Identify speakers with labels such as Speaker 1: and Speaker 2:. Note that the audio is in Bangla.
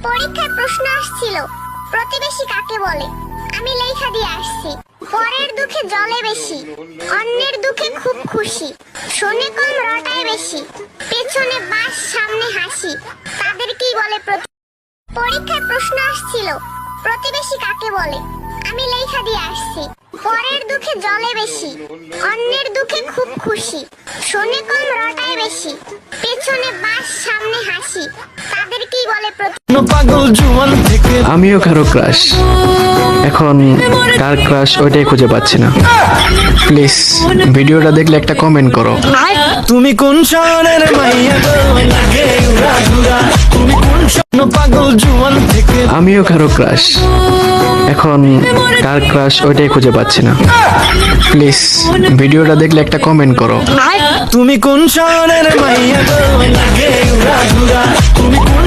Speaker 1: পরীক্ষায় প্রশ্ন আসছিল, প্রতিবেশী কাকে বলে? আমি লেখা দিয়ে আসছি, পরের দুঃখে জলে বেশি, অন্যের দুঃখে খুব খুশি, শোনে কম রটায় বেশি, পেছনে বাস সামনে হাসি, তাদেরকেই বলে পরীক্ষায় প্রশ্ন আসছিল, প্রতিবেশী কাকে বলে? আমি লেখা দিয়ে আসছি, পরের দুঃখে জলে বেশি, অন্যের দুঃখে খুব খুশি, শোনে কম রটায় বেশি, পেছনে বাস সামনে হাসি, তাদেরকেই বলে
Speaker 2: আমিও কারো ক্রাশ, এখন কার ক্রাশ ওইটাই খুঁজে পাচ্ছি না। প্লিজ ভিডিওটা দেখলে একটা কমেন্ট করো।
Speaker 3: তুমি কোন শহরের মাইয়া গো, লাগে উড়াধুরা, তুমি কোন স্বপ্ন পাগল জুয়ান থেকে।
Speaker 2: আমিও কারো ক্রাশ, এখন কার ক্রাশ ওইটাই খুঁজে পাচ্ছি না। প্লিজ ভিডিওটা দেখলে একটা কমেন্ট করো।
Speaker 3: তুমি কোন শহরের মাইয়া গো, লাগে উড়াধুরা, তুমি কোন